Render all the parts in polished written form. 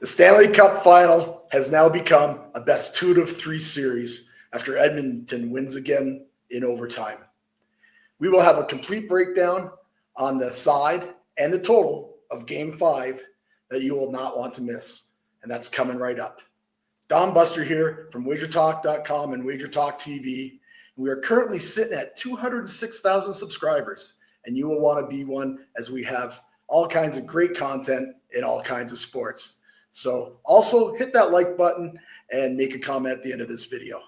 The Stanley Cup Final has now become a best 2-3 series after Edmonton wins again in overtime. We will have a complete breakdown on the side and the total of Game 5 that you will not want to miss, and that's coming right up. Don Buster here from WagerTalk.com and WagerTalk TV. We are currently sitting at 206,000 subscribers, and you will want to be one as we have all kinds of great content in all kinds of sports. So also hit that like button and make a comment at the end of this video.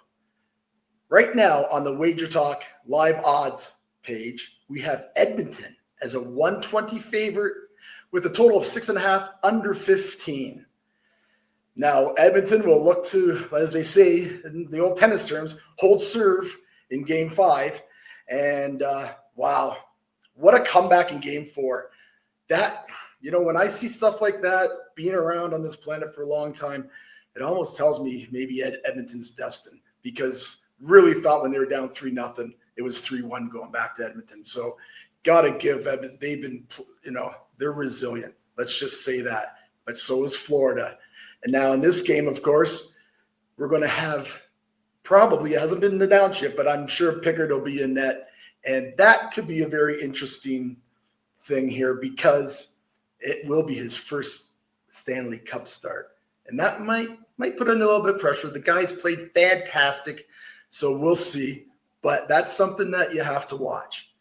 Right now on the Wager Talk live odds page, we have Edmonton as a 120 favorite with a total of 6.5 under 15. Now Edmonton will look to, as they say in the old tennis terms, hold serve in Game 5. And wow, what a comeback in Game 4. That, when I see stuff like that, being around on this planet for a long time, it almost tells me maybe Edmonton's destined, because really thought when they were down 3-0, it was 3-1 going back to Edmonton. So got to give Edmonton, they've been, they're resilient. Let's just say that. But so is Florida. And now in this game, of course, we're going to have probably, it hasn't been announced yet, but I'm sure Pickard will be in net. And that could be a very interesting thing here, because it will be his first Stanley Cup start. And that might put in a little bit of pressure. The guy's played fantastic, so we'll see. But that's something that you have to watch.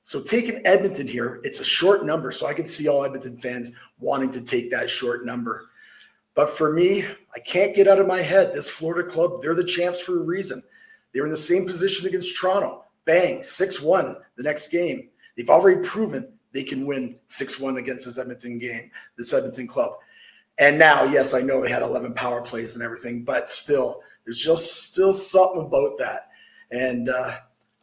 So taking Edmonton here, it's a short number, so I can see all Edmonton fans wanting to take that short number. But for me, I can't get out of my head, this Florida club, they're the champs for a reason. They were in the same position against Toronto. Bang, 6-1 the next game. They've already proven they can win 6-1 against this Edmonton club. And now, yes, I know they had 11 power plays and everything, but still, there's just still something about that. And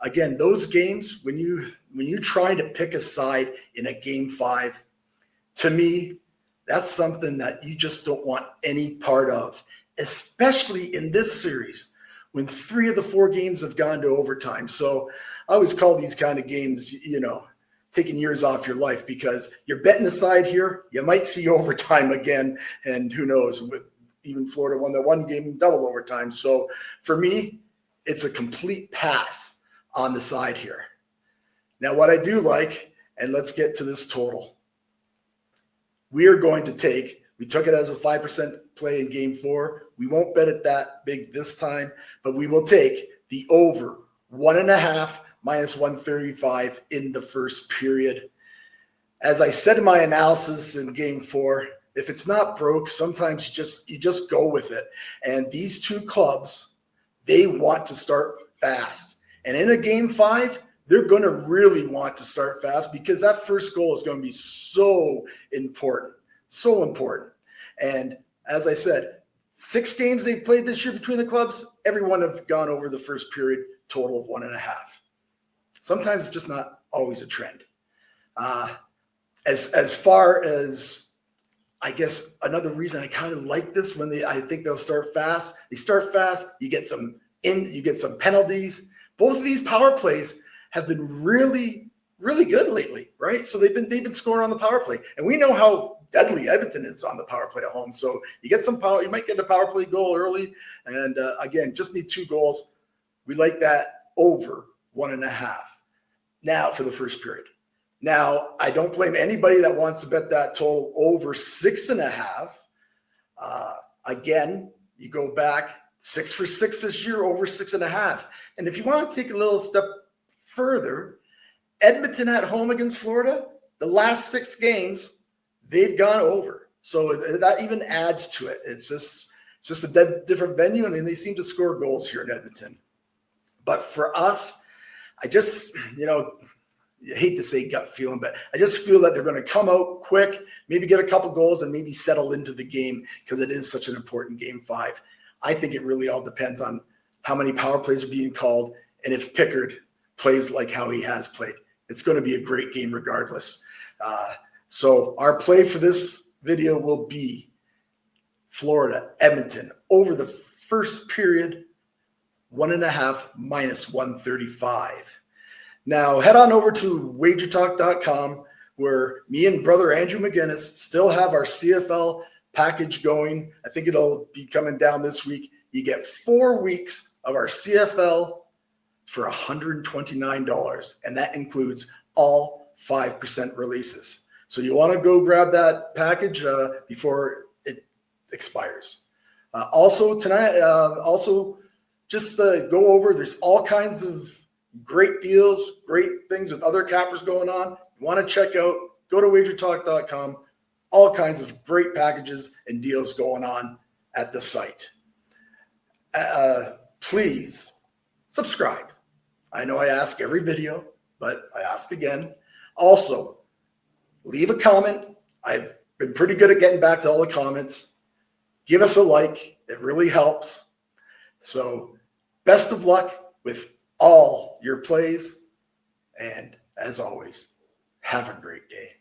again, those games, when you try to pick a side in a Game 5, to me, that's something that you just don't want any part of, especially in this series when 3 of the 4 games have gone to overtime. So I always call these kind of games, taking years off your life, because you're betting aside here, you might see overtime again, and who knows, with even Florida won that one game in double overtime. So for me, it's a complete pass on the side here. Now what I do like, and let's get to this total. We are going to we took it as a 5% play in Game 4. We won't bet it that big this time, but we will take the over 1.5 minus 135 in the first period. As I said in my analysis in Game 4, if it's not broke, sometimes you just go with it. And these two clubs, they want to start fast. And in a Game 5, they're going to really want to start fast, because that first goal is going to be so important. So important. And as I said, 6 games they've played this year between the clubs, everyone have gone over the first period, total of 1.5. Sometimes it's just not always a trend. As far as, I guess, another reason I kind of like this, I think they'll start fast. They start fast. You get some penalties. Both of these power plays have been really, really good lately, right? So they've been scoring on the power play, and we know how deadly Edmonton is on the power play at home. So you get some power. You might get a power play goal early, and again, just need 2 goals. We like that over 1.5. Now for the first period. Now, I don't blame anybody that wants to bet that total over 6.5. Again, you go back 6 for 6 this year, over 6.5. And if you want to take a little step further, Edmonton at home against Florida, the last 6 games, they've gone over. So that even adds to it. It's just a different venue, and they seem to score goals here in Edmonton. But for us, I just, I hate to say gut feeling, but I just feel that they're going to come out quick, maybe get a couple goals, and maybe settle into the game, because it is such an important Game 5. I think it really all depends on how many power plays are being called, and if Pickard plays like how he has played. It's going to be a great game regardless. So our play for this video will be Florida, Edmonton, over the first period, 1.5 minus 135. Now head on over to wagertalk.com, where me and brother Andrew McGinnis still have our CFL package going. I think it'll be coming down this week. You get 4 weeks of our CFL for $129, and that includes all 5% releases. So you want to go grab that package before it expires. Also tonight, just go over, there's all kinds of great deals, great things with other cappers going on. You want to check out, go to wagertalk.com, all kinds of great packages and deals going on at the site. Please subscribe. I know I ask every video, but I ask again. Also, leave a comment. I've been pretty good at getting back to all the comments. Give us a like. It really helps. So best of luck with all your plays. And as always, have a great day.